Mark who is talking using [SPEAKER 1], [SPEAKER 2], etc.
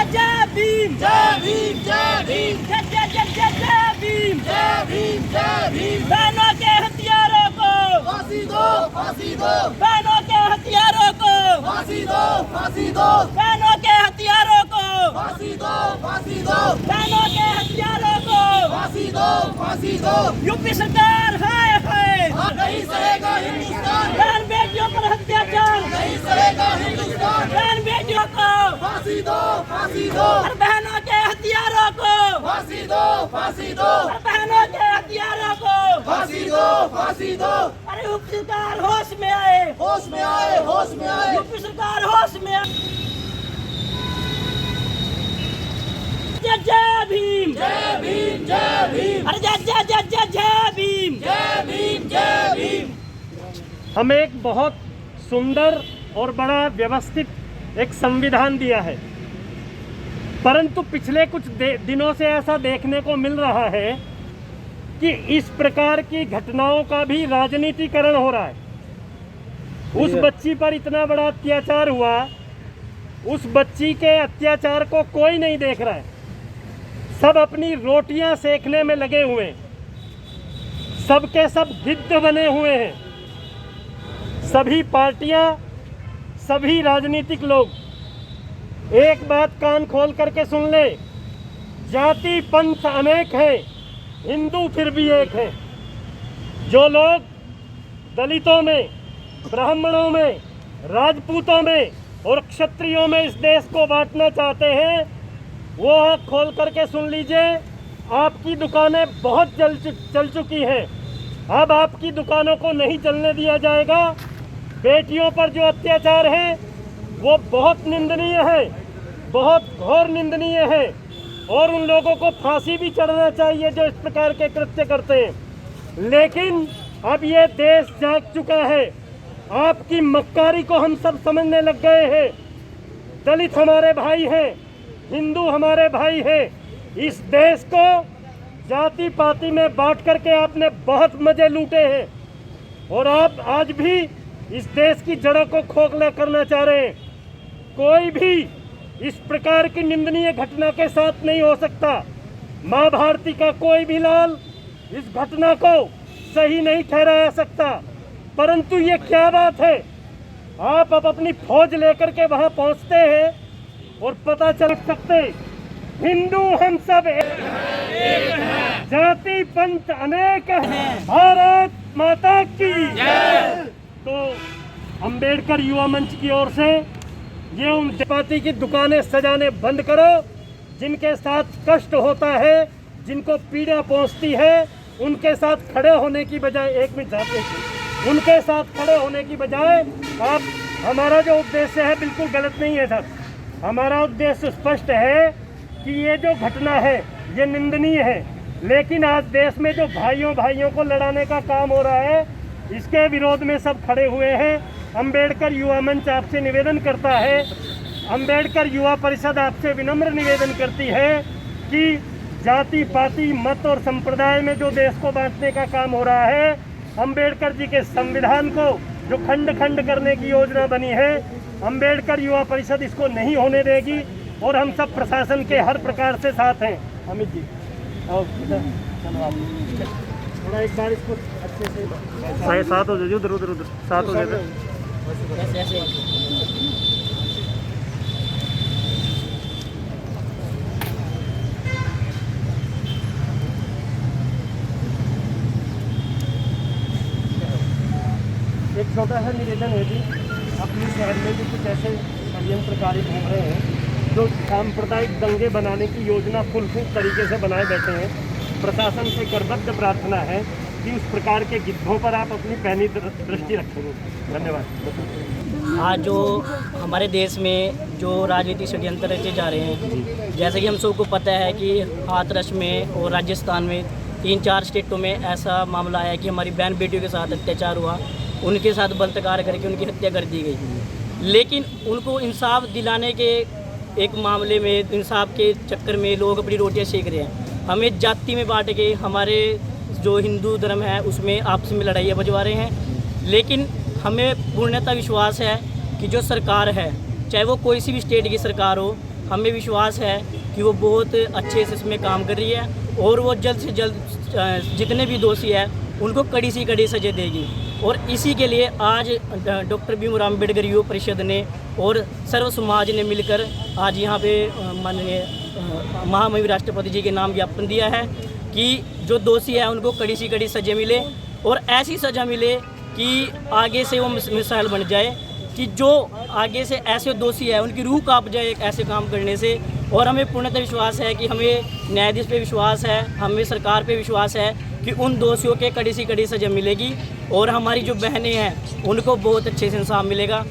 [SPEAKER 1] जय भीम
[SPEAKER 2] जय भीम जय भीम
[SPEAKER 1] जय जय जय जय जय भीम
[SPEAKER 2] जय भीम जय भीम।
[SPEAKER 1] बहनों के हथियारों को
[SPEAKER 2] फांसी दो फांसी दो
[SPEAKER 1] बहनों के हथियारों को
[SPEAKER 2] फांसी दो फांसी दो
[SPEAKER 1] बहनों के हथियारों को
[SPEAKER 2] फांसी दो फांसी दो
[SPEAKER 1] बहनों के हथियारों को
[SPEAKER 2] फांसी दो फांसी दो।
[SPEAKER 1] यूपी सरकार हाय हाय
[SPEAKER 2] नहीं सहेगा हिंदुस्तान,
[SPEAKER 1] बहन बेटियों पर अत्याचार
[SPEAKER 2] नहीं सहेगा हिंदुस्तान।
[SPEAKER 1] बहन बेटियों को
[SPEAKER 2] फांसी दो फांसी दो
[SPEAKER 1] और बहनों के हथियारों को
[SPEAKER 2] फांसी दो फांसी दो
[SPEAKER 1] और बहनों के हथियारों को
[SPEAKER 2] फांसी दो फांसी दो।
[SPEAKER 1] अरे यूपी सरकार होश में आए
[SPEAKER 2] होश में आए होश में आए।
[SPEAKER 1] यूपी सरकार होश में आए। जय जय भीम
[SPEAKER 2] जय भीम जय भीम
[SPEAKER 1] अरे जय जय जय जय जय भीम
[SPEAKER 2] जय भीम जय भीम।
[SPEAKER 3] हमें एक बहुत सुंदर और बड़ा व्यवस्थित एक संविधान दिया है, परंतु पिछले कुछ दिनों से ऐसा देखने को मिल रहा है कि इस प्रकार की घटनाओं का भी राजनीतिकरण हो रहा है। उस बच्ची पर इतना बड़ा अत्याचार हुआ, उस बच्ची के अत्याचार को कोई नहीं देख रहा है। सब अपनी रोटियां सेकने में लगे हुए हैं, सबके सब गिद्ध बने हुए हैं। सभी पार्टियां, सभी राजनीतिक लोग एक बात कान खोल करके सुन ले, जाति पंथ अनेक है, हिंदू फिर भी एक है। जो लोग दलितों में, ब्राह्मणों में, राजपूतों में और क्षत्रियों में इस देश को बांटना चाहते हैं, वो आँख खोल करके सुन लीजिए, आपकी दुकानें बहुत चल चुकी हैं। अब आपकी दुकानों को नहीं चलने दिया जाएगा। बेटियों पर जो अत्याचार है वो बहुत निंदनीय है, बहुत घोर निंदनीय है, और उन लोगों को फांसी भी चढ़ना चाहिए जो इस प्रकार के कृत्य करते हैं। लेकिन अब ये देश जाग चुका है, आपकी मक्कारी को हम सब समझने लग गए हैं। दलित हमारे भाई हैं, हिंदू हमारे भाई हैं। इस देश को जाति पाति में बांट करके आपने बहुत मजे लूटे हैं, और आप आज भी इस देश की जड़ों को खोखला करना चाह रहे हैं। कोई भी इस प्रकार की निंदनीय घटना के साथ नहीं हो सकता। माँ भारती का कोई भी लाल इस घटना को सही नहीं ठहरा सकता। परंतु ये क्या बात है, आप अब अपनी फौज लेकर के वहां पहुंचते हैं और पता चल सकते हिंदू हम सब एक हैं, जाति पंथ अनेक हैं, भारत माता की जय। तो अंबेडकर युवा मंच की ओर से ये उन जाति की दुकानें सजाने बंद करो, जिनके साथ कष्ट होता है, जिनको पीड़ा पहुंचती है, उनके साथ खड़े होने की बजाय, एक मिनट जाते हैं, उनके साथ खड़े होने की बजाय आप, हमारा जो उद्देश्य है बिल्कुल गलत नहीं है सर। हमारा उद्देश्य स्पष्ट है कि ये जो घटना है ये निंदनीय है, लेकिन आज देश में जो भाइयों को लड़ाने का काम हो रहा है, इसके विरोध में सब खड़े हुए हैं। अंबेडकर युवा मंच आपसे निवेदन करता है, अंबेडकर युवा परिषद आपसे विनम्र निवेदन करती है कि जाति पाति मत और संप्रदाय में जो देश को बांटने का काम हो रहा है, अंबेडकर जी के संविधान को जो खंड खंड करने की योजना बनी है, अंबेडकर युवा परिषद इसको नहीं होने देगी, और हम सब प्रशासन के हर प्रकार से साथ हैं। अमित जी और थोड़ा एक बार इसको अच्छे से साथ हो जाइए, उधर उधर उधर साथ हो जाए। एक छोटा सा निवेदन है जी, अपने शहर में भी कुछ ऐसे षड्यंत्रकारी घूम रहे हैं जो सांप्रदायिक दंगे बनाने की योजना फुलफूल तरीके से बनाए बैठे हैं। प्रशासन से करबद्ध प्रार्थना है कि उस प्रकार के गिद्धों पर आप अपनी पैनी दृष्टि रखेंगे। धन्यवाद।
[SPEAKER 4] आज जो हमारे देश में जो राजनीतिक षड्यंत्र रचे जा रहे हैं, जैसे कि हम सबको पता है कि हाथरस में और राजस्थान में 3-4 स्टेटों में ऐसा मामला आया कि हमारी बहन बेटियों के साथ अत्याचार हुआ, उनके साथ बलात्कार करके उनकी हत्या कर दी गई। लेकिन उनको इंसाफ दिलाने के एक मामले में, इंसाफ के चक्कर में लोग अपनी रोटियां सेक रहे हैं। हमें जाति में बांट के हमारे जो हिंदू धर्म है उसमें आपस में लड़ाइयाँ बजवा रहे हैं। लेकिन हमें पूर्णतः विश्वास है कि जो सरकार है, चाहे वो कोई सी भी स्टेट की सरकार हो, हमें विश्वास है कि वो बहुत अच्छे से इसमें काम कर रही है और वो जल्द से जल्द जितने भी दोषी है उनको कड़ी से कड़ी सजा देगी। और इसी के लिए आज डॉक्टर भीमराव अम्बेडकर युवा परिषद ने और सर्व समाज ने मिलकर आज यहाँ पे माननीय महामहिम राष्ट्रपति जी के नाम ज्ञापन दिया है कि जो दोषी है उनको कड़ी से कड़ी सजा मिले और ऐसी सज़ा मिले कि आगे से वो मिसाल बन जाए कि जो आगे से ऐसे दोषी है उनकी रूह कांप जाए एक ऐसे काम करने से। और हमें पूर्णतः विश्वास है कि हमें न्यायाधीश पे विश्वास है, हमें सरकार पे विश्वास है कि उन दोषियों के कड़ी से कड़ी सज़ा मिलेगी और हमारी जो बहनें हैं उनको बहुत अच्छे से इंसाफ मिलेगा।